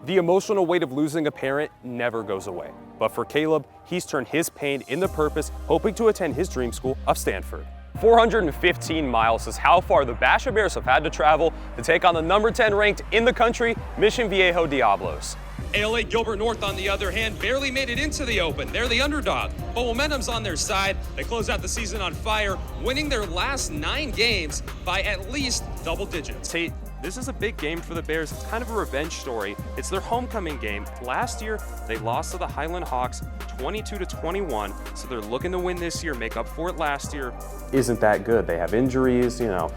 The emotional weight of losing a parent never goes away. But for Caleb, he's turned his pain into purpose, hoping to attend his dream school of Stanford. 415 miles is how far the Basha Bears have had to travel to take on the number 10 ranked in the country, Mission Viejo Diablos. ALA Gilbert North, on the other hand, barely made it into the Open. They're the underdog, but momentum's on their side. They close out the season on fire, winning their last 9 games by at least double digits. Tate, this is a big game for the Bears. It's kind of a revenge story. It's their homecoming game. Last year, they lost to the Highland Hawks 22-21, so they're looking to win this year, make up for it last year. Isn't that good? They have injuries, they're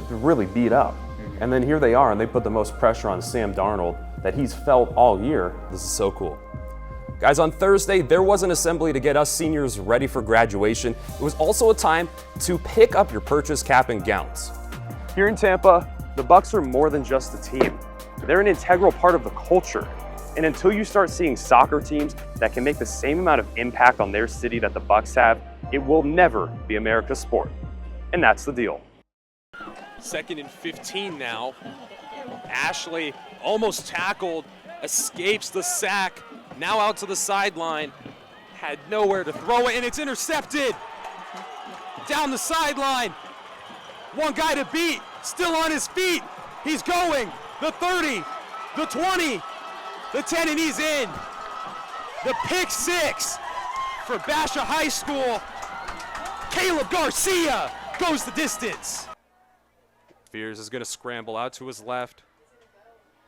really beat up. And then here they are, and they put the most pressure on Sam Darnold that he's felt all year. This is so cool. Guys, on Thursday, there was an assembly to get us seniors ready for graduation. It was also a time to pick up your purchase cap and gowns. Here in Tampa, the Bucks are more than just a team. They're an integral part of the culture. And until you start seeing soccer teams that can make the same amount of impact on their city that the Bucks have, it will never be America's sport. And that's the deal. 2nd and 15 now. Ashley almost tackled, escapes the sack, now out to the sideline, had nowhere to throw it, and it's intercepted. Down the sideline, one guy to beat, still on his feet. He's going, the 30, the 20, the 10, and he's in. The pick 6 for Basha High School. Caleb Garcia goes the distance. Fears is going to scramble out to his left.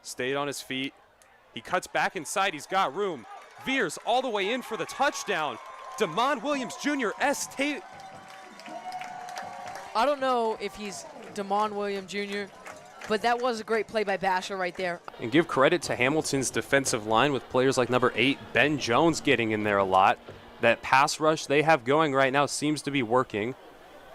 Stayed on his feet. He cuts back inside. He's got room. Veers all the way in for the touchdown. Damon Williams Jr. Tate. I don't know if he's Damon Williams Jr., but that was a great play by Basha right there. And give credit to Hamilton's defensive line with players like number 8, Ben Jones, getting in there a lot. That pass rush they have going right now seems to be working.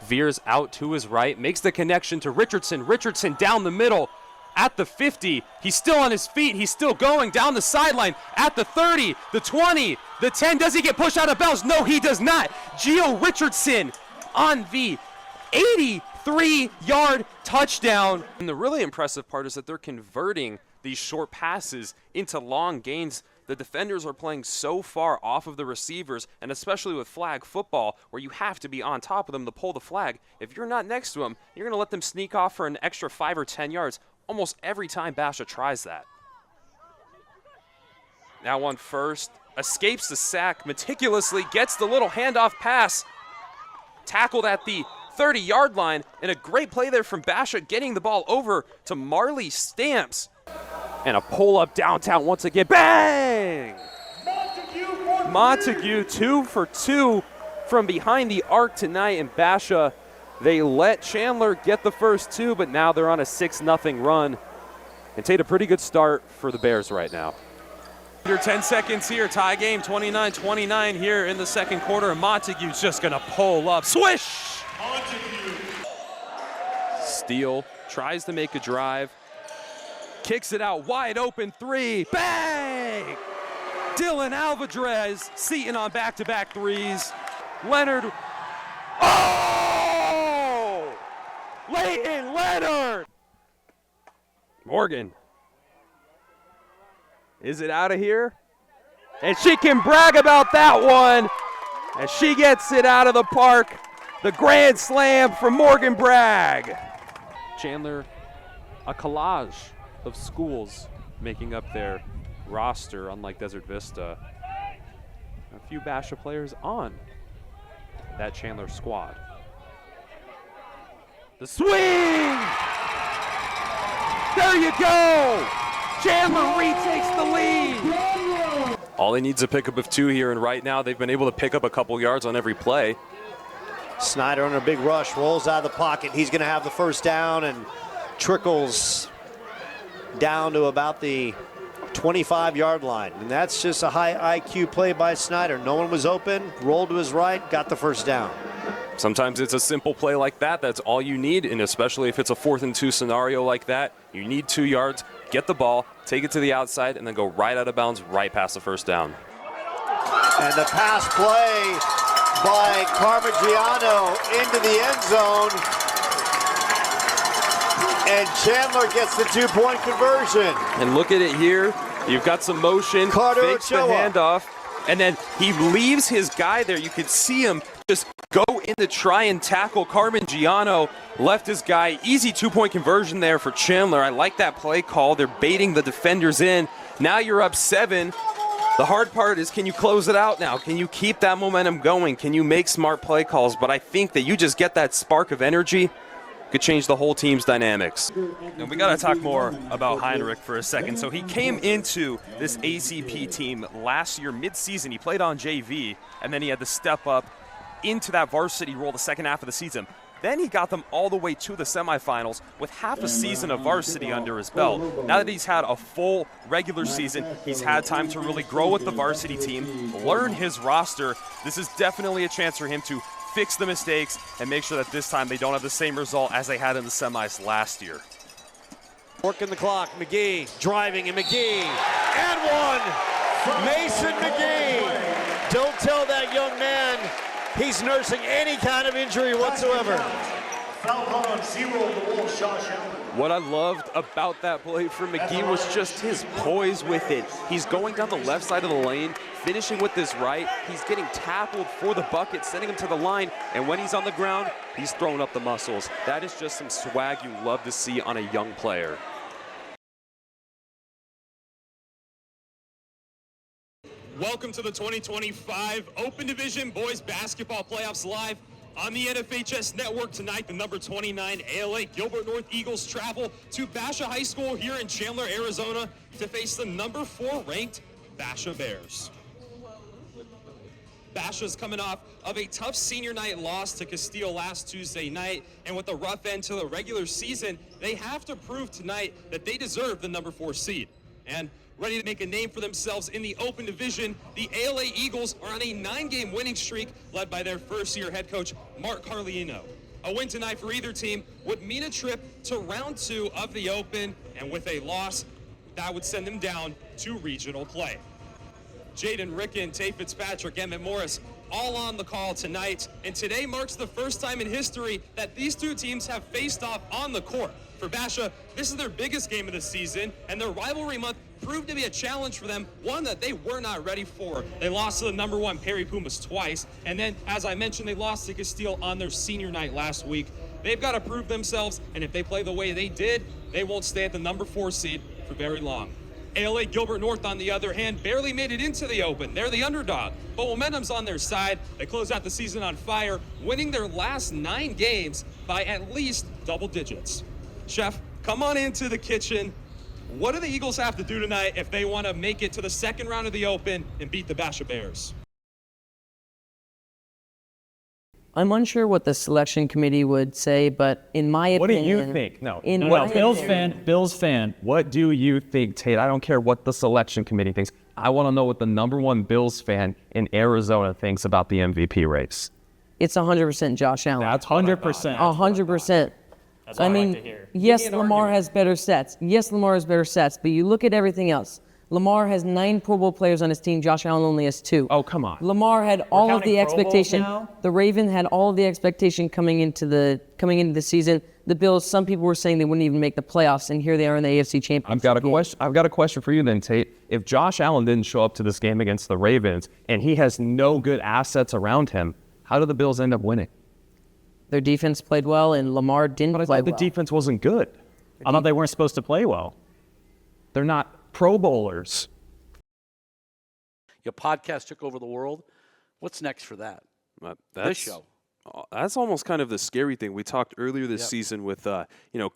Veers out to his right, makes the connection to Richardson. Richardson down the middle at the 50. He's still on his feet. He's still going down the sideline at the 30, the 20, the 10. Does he get pushed out of bounds? No, he does not. Gio Richardson on the 83-yard touchdown. And the really impressive part is that they're converting these short passes into long gains. The defenders are playing so far off of the receivers, and especially with flag football, where you have to be on top of them to pull the flag. If you're not next to them, you're going to let them sneak off for an extra 5 or 10 yards almost every time Basha tries that. Now on first, escapes the sack, meticulously gets the little handoff pass, tackled at the 30-yard line, and a great play there from Basha, getting the ball over to Marley Stamps. And a pull-up downtown once again. Bang! Montague 2 for 2 from behind the arc tonight. And Basha, they let Chandler get the first 2, but now they're on a 6-0 run. And Tate, a pretty good start for the Bears right now. Under 10 seconds here, tie game, 29-29 here in the second quarter. And Montague's just going to pull up. Swish! Steele tries to make a drive. Kicks it out, wide open 3, bang! Dylan Alvarez, Seton on back-to-back 3s. Leonard, oh! Leighton Leonard! Morgan. Is it out of here? And she can brag about that one as she gets it out of the park. The grand slam from Morgan Bragg. Chandler, a collage of schools making up their roster, unlike Desert Vista. A few Basha players on that Chandler squad. The swing! There you go! Chandler retakes the lead! All he needs is a pickup of 2 here, and right now they've been able to pick up a couple yards on every play. Snyder under a big rush, rolls out of the pocket. He's going to have the first down and trickles down to about the 25-yard line. And that's just a high IQ play by Snyder. No one was open, rolled to his right, got the first down. Sometimes it's a simple play like that. That's all you need, and especially if it's a 4th and 2 scenario like that, you need 2 yards, get the ball, take it to the outside, and then go right out of bounds, right past the first down. And the pass play by Carmigiano into the end zone. And Chandler gets the 2-point conversion. And look at it here. You've got some motion, Carter fakes the Ochoa. handoff, and then he leaves his guy there. You could see him just go in to try and tackle Carmen Giano. Left his guy. Easy two-point conversion there for Chandler. I like that play call. They're baiting the defenders in. Now you're up 7. The hard part is, can you close it out now? Can you keep that momentum going? Can you make smart play calls? But I think that you just get that spark of energy, could change the whole team's dynamics. And we got to talk more about Heinrich for a second. So he came into this ACP team last year, mid-season. He played on JV, and then he had to step up into that varsity role the second half of the season. Then he got them all the way to the semifinals with half a season of varsity under his belt. Now that he's had a full regular season, he's had time to really grow with the varsity team, learn his roster. This is definitely a chance for him to fix the mistakes and make sure that this time they don't have the same result as they had in the semis last year. Working the clock, McGee driving, and McGee, and one! Mason McGee! Don't tell that young man he's nursing any kind of injury whatsoever. Foul on 0, the Wolves, Josh Allen. What I loved about that play from McGee was just his poise with it. He's going down the left side of the lane, finishing with his right. He's getting tackled for the bucket, sending him to the line, and when he's on the ground, he's throwing up the muscles. That is just some swag you love to see on a young player. Welcome to the 2025 Open Division Boys Basketball Playoffs live on the NFHS Network. Tonight, the number 29 ALA Gilbert North Eagles travel to Basha High School here in Chandler, Arizona to face the number 4 ranked Basha Bears. Basha's coming off of a tough senior night loss to Castile last Tuesday night, and with a rough end to the regular season, they have to prove tonight that they deserve the number 4 seed. And ready to make a name for themselves in the Open Division, the ALA Eagles are on a 9-game winning streak led by their first-year head coach, Mark Carlino. A win tonight for either team would mean a trip to round 2 of the Open, and with a loss, that would send them down to regional play. Jayden Riecken, Tate Fitzpatrick, Emmett Morris, all on the call tonight, and today marks the first time in history that these two teams have faced off on the court. For Basha, this is their biggest game of the season, and their rivalry month proved to be a challenge for them, one that they were not ready for. They lost to the number 1 Perry Pumas twice, and then, as I mentioned, they lost to Castile on their senior night last week. They've got to prove themselves, and if they play the way they did, they won't stay at the number 4 seed for very long. ALA Gilbert North, on the other hand, barely made it into the Open. They're the underdog, but momentum's on their side. They close out the season on fire, winning their last 9 games by at least double digits. Chef, come on into the kitchen. What do the Eagles have to do tonight if they want to make it to the second round of the Open and beat the Basha Bears? I'm unsure what the selection committee would say, but in my opinion... What do you think? No, Bills fan. What do you think, Tate? I don't care what the selection committee thinks. I want to know what the number 1 Bills fan in Arizona thinks about the MVP race. It's 100% Josh Allen. That's 100%. 100%. That's what I like to hear. Yes, Lamar has better stats. Yes, Lamar has better stats, but you look at everything else. Lamar has 9 Pro Bowl players on his team. Josh Allen only has 2. Oh, come on. Lamar had all of the counting Pro Bowls expectation. now? The Ravens had all of the expectation coming into the season. The Bills, some people were saying they wouldn't even make the playoffs, and here they are in the AFC Championship. I've got a question for you then, Tate. If Josh Allen didn't show up to this game against the Ravens and he has no good assets around him, how do the Bills end up winning? Their defense played well, and Lamar didn't play well. The defense wasn't good. I thought they weren't supposed to play well. They're not Pro Bowlers. Your podcast took over the world. What's next for that? This show. That's almost kind of the scary thing. We talked earlier this season with,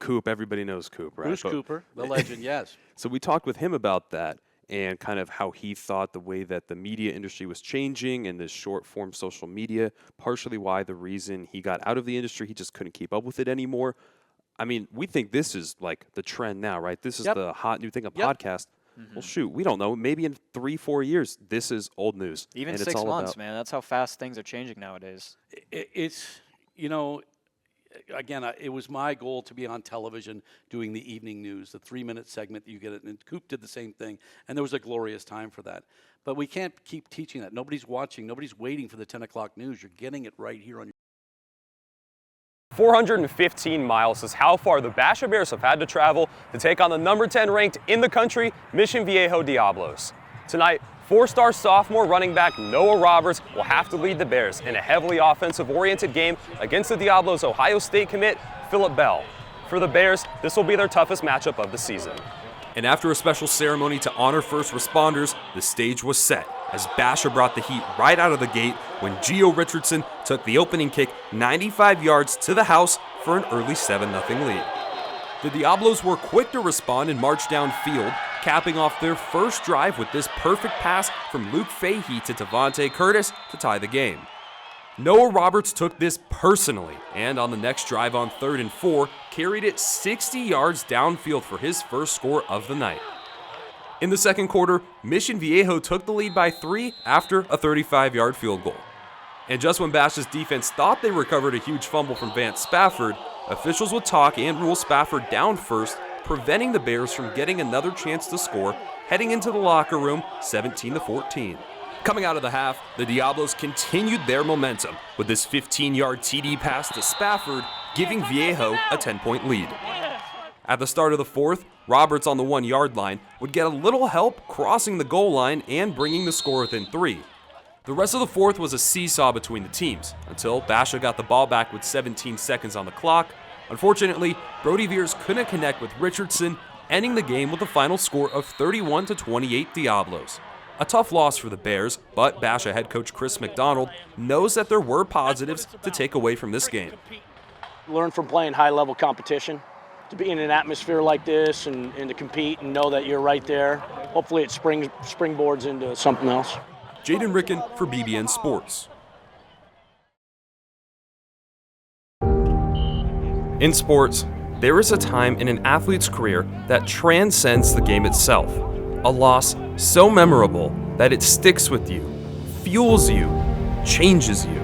Coop. Everybody knows Coop, right? Bruce Cooper, the legend, yes. So we talked with him about that and kind of how he thought the way that the media industry was changing and this short-form social media, partially why the reason he got out of the industry, he just couldn't keep up with it anymore. I mean, we think this is like the trend now, right? This is the hot new thing, a podcast. Well, shoot, we don't know. Maybe in 3-4 years, this is old news. Even and 6 months, man. That's how fast things are changing nowadays. It's, again, it was my goal to be on television doing the evening news, the 3-minute segment that you get. And Coop did the same thing, and there was a glorious time for that. But we can't keep teaching that. Nobody's watching. Nobody's waiting for the 10 o'clock news. You're getting it right here on your 415 miles is how far the Basha Bears have had to travel to take on the number 10 ranked in the country, Mission Viejo Diablos. Tonight, 4-star sophomore running back Noah Roberts will have to lead the Bears in a heavily offensive-oriented game against the Diablos' Ohio State commit, Phillip Bell. For the Bears, this will be their toughest matchup of the season. And after a special ceremony to honor first responders, the stage was set as Basha brought the heat right out of the gate when Gio Richardson took the opening kick 95 yards to the house for an early 7-0 lead. The Diablos were quick to respond and march downfield, capping off their first drive with this perfect pass from Luke Fahey to Devontae Curtis to tie the game. Noah Roberts took this personally, and on the next drive on 3rd and 4, carried it 60 yards downfield for his first score of the night. In the second quarter, Mission Viejo took the lead by 3 after a 35-yard field goal. And just when Basha's defense thought they recovered a huge fumble from Vance Spafford, officials would talk and rule Spafford down first, preventing the Bears from getting another chance to score, heading into the locker room 17-14. Coming out of the half, the Diablos continued their momentum with this 15-yard TD pass to Spafford, giving Viejo a 10-point lead. At the start of the fourth, Roberts on the 1-yard line would get a little help crossing the goal line and bringing the score within 3. The rest of the fourth was a seesaw between the teams until Basha got the ball back with 17 seconds on the clock. Unfortunately, Brody Veers couldn't connect with Richardson, ending the game with a final score of 31-28 Diablos. A tough loss for the Bears, but Basha head coach Chris McDonald knows that there were positives to take away from this game. Learn from playing high-level competition, to be in an atmosphere like this and to compete and know that you're right there. Hopefully it springboards into something else. Jayden Riecken for BBN Sports. In sports, there is a time in an athlete's career that transcends the game itself. A loss so memorable that it sticks with you, fuels you, changes you.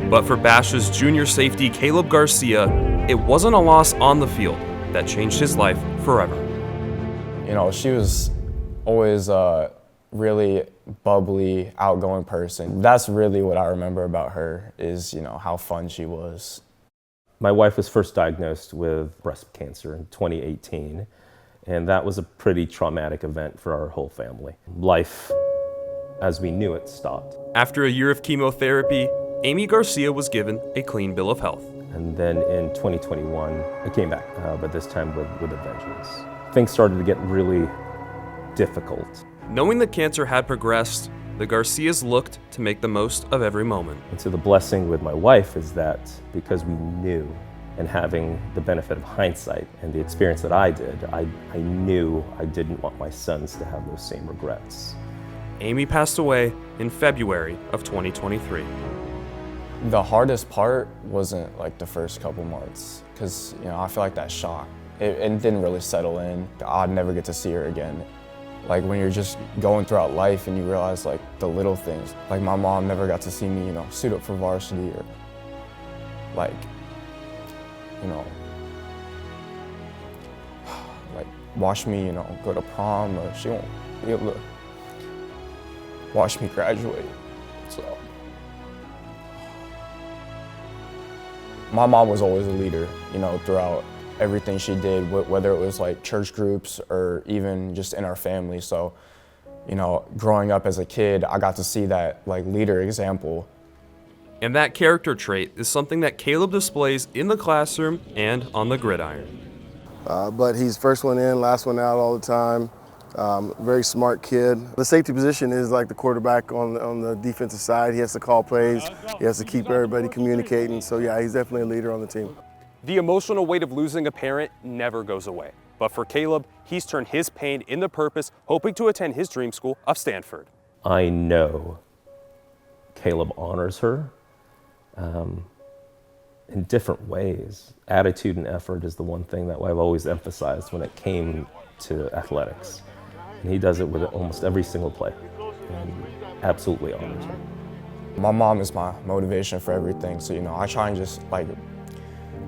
But for Basha's junior safety Caleb Garcia, it wasn't a loss on the field that changed his life forever. You know, she was always a really bubbly, outgoing person. That's really what I remember about her is, you know, how fun she was. My wife was first diagnosed with breast cancer in 2018. And that was a pretty traumatic event for our whole family. Life, as we knew it, stopped. After a year of chemotherapy, Amy Garcia was given a clean bill of health. And then in 2021, it came back, but this time with a vengeance. Things started to get really difficult. Knowing the cancer had progressed, the Garcias looked to make the most of every moment. And so the blessing with my wife is that because we knew, and having the benefit of hindsight and the experience that I did, I knew I didn't want my sons to have those same regrets. Amy passed away in February of 2023. The hardest part wasn't like the first couple months, because you know I feel like that shock, it didn't really settle in. I'd never get to see her again. Like when you're just going throughout life and you realize like the little things. Like my mom never got to see me, you know, suit up for varsity or like, you know, like watch me, you know, go to prom, or she won't be able to watch me graduate. So my mom was always a leader, you know, throughout everything she did, whether it was like church groups or even just in our family. So, you know, growing up as a kid, I got to see that like leader example. And that character trait is something that Caleb displays in the classroom and on the gridiron. But he's first one in, last one out all the time. Very smart kid. The safety position is like the quarterback on the defensive side. He has to call plays. He has to keep everybody communicating. So yeah, he's definitely a leader on the team. The emotional weight of losing a parent never goes away. But for Caleb, he's turned his pain into purpose, hoping to attend his dream school of Stanford. I know Caleb honors her in different ways. Attitude and effort is the one thing that I've always emphasized when it came to athletics. And he does it with almost every single play and absolutely honors her. My mom is my motivation for everything, so you know, I try and just like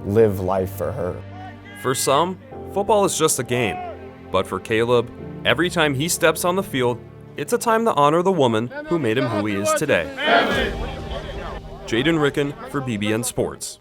live life for her. For some, football is just a game. But for Caleb, every time he steps on the field, it's a time to honor the woman who made him who he is today. Jayden Riecken for BBN Sports.